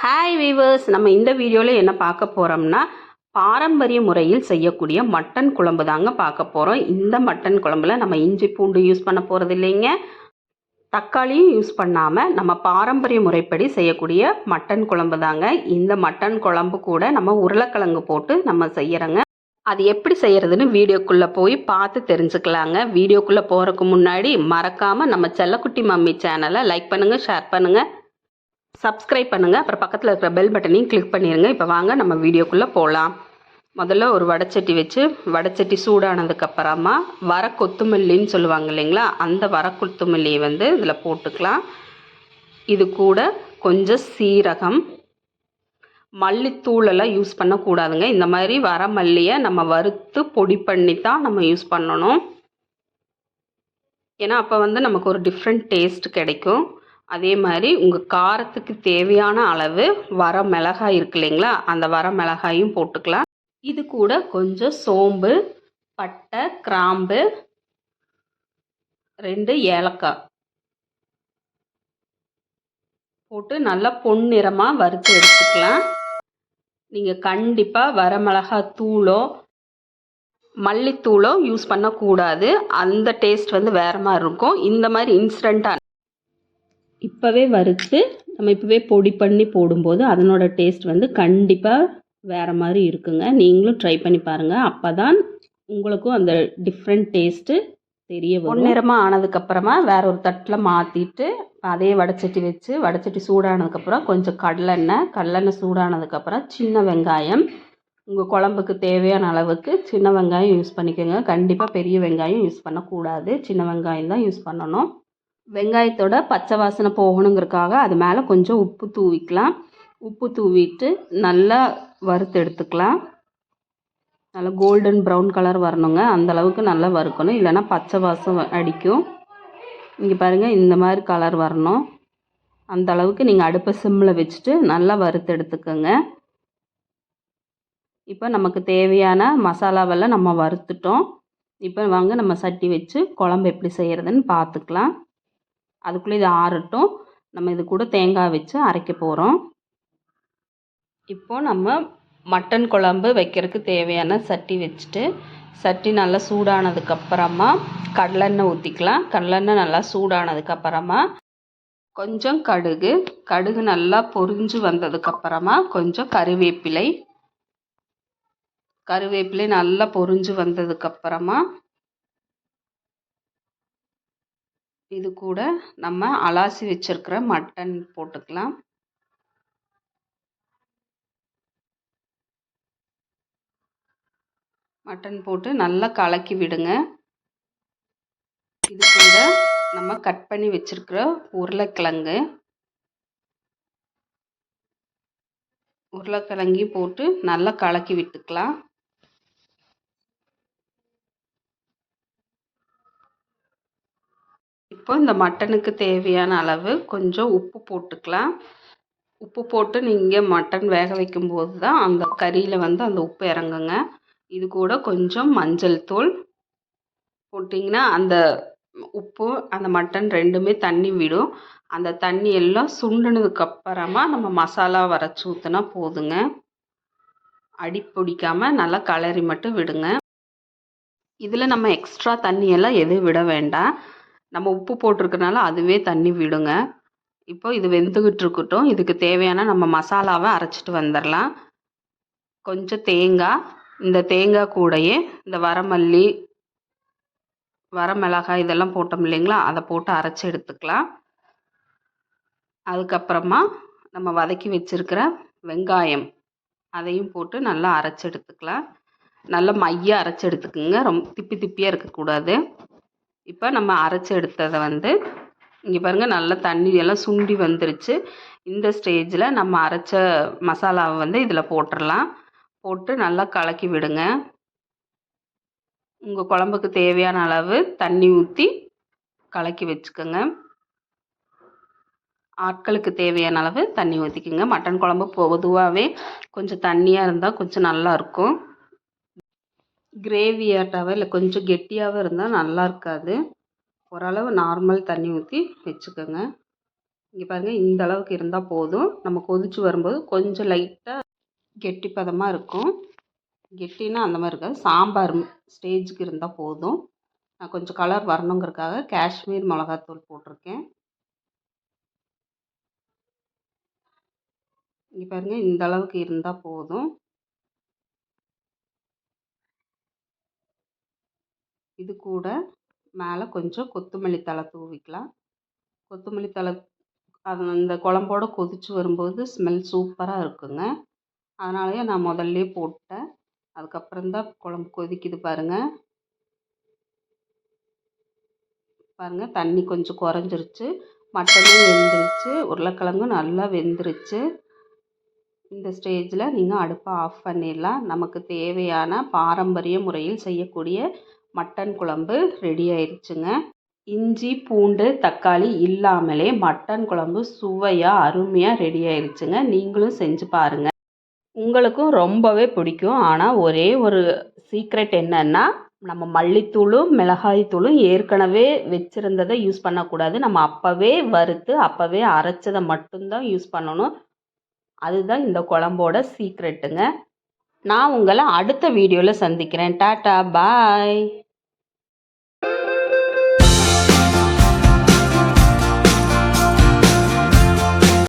Hi viewers, நம்ம இந்த வீடியோவில் என்ன பார்க்க போகிறோம்னா பாரம்பரிய முறையில் செய்யக்கூடிய மட்டன் குழம்பு தாங்க பார்க்க போகிறோம். இந்த மட்டன் குழம்புல நம்ம இஞ்சி பூண்டு யூஸ் பண்ண போகிறது இல்லைங்க, தக்காளியும் யூஸ் பண்ணாமல் நம்ம பாரம்பரிய முறைப்படி செய்யக்கூடிய மட்டன் குழம்பு தாங்க. இந்த மட்டன் குழம்பு கூட நம்ம உருளைக்கிழங்கு போட்டு நம்ம செய்கிறோங்க. அது எப்படி செய்கிறதுன்னு வீடியோக்குள்ளே போய் பார்த்து தெரிஞ்சுக்கலாங்க. வீடியோக்குள்ளே போகிறதுக்கு முன்னாடி மறக்காமல் நம்ம செல்லக்குட்டி மம்மி சேனலை லைக் பண்ணுங்கள், ஷேர் பண்ணுங்கள், சப்ஸ்கிரைப் பண்ணுங்கள். அப்புறம் பக்கத்தில் இருக்கிற பெல் பட்டனையும் கிளிக் பண்ணிடுங்க. இப்போ வாங்க நம்ம வீடியோக்குள்ளே போகலாம். முதல்ல ஒரு வடைச்சட்டி வச்சு வடைச்சட்டி சூடானதுக்கப்புறமா வர கொத்தமல்லின்னு சொல்லுவாங்க இல்லைங்களா, அந்த வர கொத்தமல்லியை இதில் போட்டுக்கலாம். இது கூட கொஞ்சம் சீரகம், மல்லித்தூளெல்லாம் யூஸ் பண்ணக்கூடாதுங்க. இந்த மாதிரி வர மல்லியை நம்ம வறுத்து பொடி பண்ணி தான் நம்ம யூஸ் பண்ணணும். ஏன்னா அப்போ நமக்கு ஒரு டிஃப்ரெண்ட் டேஸ்ட் கிடைக்கும். அதே மாதிரி உங்கள் காரத்துக்கு தேவையான அளவு வர மிளகாய் இருக்கு இல்லைங்களா, அந்த வர மிளகாயும் போட்டுக்கலாம். இது கூட கொஞ்சம் சோம்பு, பட்டை, கிராம்பு, 2 ஏலக்காய் போட்டு நல்லா பொன்னிறமாக வறுத்து எடுத்துக்கலாம். நீங்கள் கண்டிப்பாக வர மிளகாய் தூளோ மல்லித்தூளோ யூஸ் பண்ணக்கூடாது. அந்த டேஸ்ட் வேறு மாதிரி இருக்கும். இந்த மாதிரி இன்ஸ்டண்ட்டாக இப்போவே வறுத்து நம்ம இப்போவே பொடி பண்ணி போடும்போது அதனோட டேஸ்ட் கண்டிப்பாக வேறு மாதிரி இருக்குங்க. நீங்களும் ட்ரை பண்ணி பாருங்கள். அப்போ தான் உங்களுக்கும் அந்த டிஃப்ரெண்ட் டேஸ்ட்டு தெரிய வரும். பொன்னிறமாக ஆனதுக்கப்புறமா வேற ஒரு தட்டில் மாற்றிட்டு அதே வடைச்சட்டி வச்சு வடைச்சட்டி சூடானதுக்கப்புறம் கொஞ்சம் கடலெண்ணெய் சூடானதுக்கப்புறம் சின்ன வெங்காயம், உங்கள் குழம்புக்கு தேவையான அளவுக்கு சின்ன வெங்காயம் யூஸ் பண்ணிக்கோங்க. கண்டிப்பாக பெரிய வெங்காயம் யூஸ் பண்ணக்கூடாது, சின்ன வெங்காயம் தான் யூஸ் பண்ணணும். வெங்காயத்தோட பச்சை வாசனை போகணுங்கிறதுக்காக அது மேலே கொஞ்சம் உப்பு தூவிக்கலாம். உப்பு தூவிட்டு நல்லா வறுத்து எடுத்துக்கலாம். நல்லா கோல்டன் ப்ரௌன் கலர் வரணுங்க, அந்தளவுக்கு நல்லா வறுக்கணும், இல்லைன்னா பச்சை வாசம் அடிக்கும். இங்கே பாருங்கள், இந்த மாதிரி கலர் வரணும். அந்த அளவுக்கு நீங்கள் அடுப்பை சிம்மில் வச்சுட்டு நல்லா வறுத்து எடுத்துக்கோங்க. இப்போ நமக்கு தேவையான மசாலாவெல்லாம் நம்ம வறுத்துட்டோம். இப்போ வாங்க நம்ம சட்டி வச்சு குழம்பு எப்படி செய்கிறதுன்னு பார்த்துக்கலாம். அதுக்குள்ளே இது ஆறட்டும். நம்ம இது கூட தேங்காய் வச்சு அரைக்க போகிறோம். இப்போ நம்ம மட்டன் குழம்பு வைக்கிறதுக்கு தேவையான சட்டி வச்சுட்டு சட்டி நல்லா சூடானதுக்கப்புறமா கடலெண்ணெய் ஊற்றிக்கலாம். கடலெண்ணெய் நல்லா சூடானதுக்கப்புறமா கொஞ்சம் கடுகு நல்லா பொரிஞ்சு வந்ததுக்கப்புறமா கொஞ்சம் கருவேப்பிலை நல்லா பொரிஞ்சு வந்ததுக்கப்புறமா இது கூட நம்ம அலாசி வச்சிருக்கிற மட்டன் போட்டுக்கலாம். மட்டன் போட்டு நல்லா கலக்கி விடுங்க. இது கூட நம்ம கட் பண்ணி வச்சிருக்கிற உருளைக்கிழங்கு போட்டு நல்லா கலக்கி விட்டுக்கலாம். இப்போ இந்த மட்டனுக்கு தேவையான அளவு கொஞ்சம் உப்பு போட்டுக்கலாம். உப்பு போட்டு நீங்கள் மட்டன் வேக வைக்கும்போது தான் அந்த கறியில் அந்த உப்பு இறங்குங்க. இது கூட கொஞ்சம் மஞ்சள் தூள் போட்டிங்கன்னா அந்த உப்பு அந்த மட்டன் ரெண்டுமே தண்ணி விடும். அந்த தண்ணி எல்லாம் சுண்டினதுக்கப்புறமா நம்ம மசாலா வரைச்சி ஊற்றினா போதுங்க. அடி பிடிக்காமல் நல்லா கலரி மட்டும் விடுங்க. இதில் நம்ம எக்ஸ்ட்ரா தண்ணியெல்லாம் எதுவும் விட வேண்டாம். நம்ம உப்பு போட்டிருக்கனால அதுவே தண்ணி விடுங்க. இப்போ இது வெந்துக்கிட்டு இருக்கட்டும். இதுக்கு தேவையான நம்ம மசாலாவை அரைச்சிட்டு வந்துடலாம். கொஞ்சம் தேங்காய், இந்த தேங்காய் கூடயே இந்த வரமல்லி, வரமிளகாய் இதெல்லாம் போட்டோம் இல்லைங்களா, அதை போட்டு அரைச்சி எடுத்துக்கலாம். அதுக்கப்புறமா நம்ம வதக்கி வச்சிருக்கிற வெங்காயம் அதையும் போட்டு நல்லா அரைச்சி எடுத்துக்கலாம். நல்லா மையாக அரைச்சி எடுத்துக்குங்க, ரொம்ப திப்பியாக இருக்கக்கூடாது. இப்போ நம்ம அரைச்சி எடுத்ததை இங்கே பாருங்கள், நல்லா தண்ணி எல்லாம் சுண்டி வந்துருச்சு. இந்த ஸ்டேஜில் நம்ம அரைச்ச மசாலாவை இதில் போட்டுடலாம். போட்டு நல்லா கலக்கி விடுங்க. உங்கள் குழம்புக்கு தேவையான அளவு தண்ணி ஊற்றி கலக்கி வச்சுக்கோங்க. ஆட்களுக்கு தேவையான அளவு தண்ணி ஊற்றிக்குங்க. மட்டன் குழம்பு பொதுவாகவே கொஞ்சம் தண்ணியாக இருந்தால் கொஞ்சம் நல்லாயிருக்கும். கிரேவியாட்டாவோ இல்லை கொஞ்சம் கெட்டியாகவும் இருந்தால் நல்லா இருக்காது. ஓரளவு நார்மல் தண்ணி ஊற்றி வச்சுக்கோங்க. இங்கே பாருங்கள், இந்த அளவுக்கு இருந்தால் போதும். நம்ம கொதிச்சு வரும்போது கொஞ்சம் லைட்டாக கெட்டிப்பதமாக இருக்கும். கெட்டினா அந்த மாதிரி இருக்காது, சாம்பார் ஸ்டேஜுக்கு இருந்தால் போதும். நான் கொஞ்சம் கலர் வரணுங்கிறதுக்காக காஷ்மீர் மிளகாத்தூள் போட்டிருக்கேன். இங்கே பாருங்கள், இந்த அளவுக்கு இருந்தால் போதும். இது கூட மேலே கொஞ்சம் கொத்தமல்லி தழை தூவிக்கலாம். கொத்தமல்லி தழை அது அந்த குழம்போட கொதித்து வரும்போது ஸ்மெல் சூப்பராக இருக்குங்க. அதனாலேயே நான் முதல்லே போட்டேன். அதுக்கப்புறம் தான் குழம்பு கொதிக்குது பாருங்கள். பாருங்கள், தண்ணி கொஞ்சம் குறைஞ்சிருச்சு, மட்டனும் வெந்துருச்சு, உருளைக்கிழங்கும் நல்லா வெந்துருச்சு. இந்த ஸ்டேஜில் நீங்கள் அடுப்பை ஆஃப் பண்ணிடலாம். நமக்கு தேவையான பாரம்பரிய முறையில் செய்யக்கூடிய மட்டன் குழம்பு ரெடி ஆயிடுச்சுங்க. இஞ்சி பூண்டு தக்காளி இல்லாமலே மட்டன் குழம்பு சுவையாக அருமையாக ரெடி ஆயிடுச்சுங்க. நீங்களும் செஞ்சு பாருங்கள், உங்களுக்கும் ரொம்பவே பிடிக்கும். ஆனால் ஒரே ஒரு சீக்ரெட் என்னன்னா, நம்ம மல்லித்தூளும் மிளகாய்த்தூளும் ஏற்கனவே வச்சுருந்ததை யூஸ் பண்ணக்கூடாது. நம்ம அப்போவே வறுத்து அப்போவே அரைச்சதை மட்டும்தான் யூஸ் பண்ணணும். அதுதான் இந்த குழம்போட சீக்ரெட்டுங்க. நான் உங்களை அடுத்த வீடியோவில் சந்திக்கிறேன். டாட்டா, பாய்.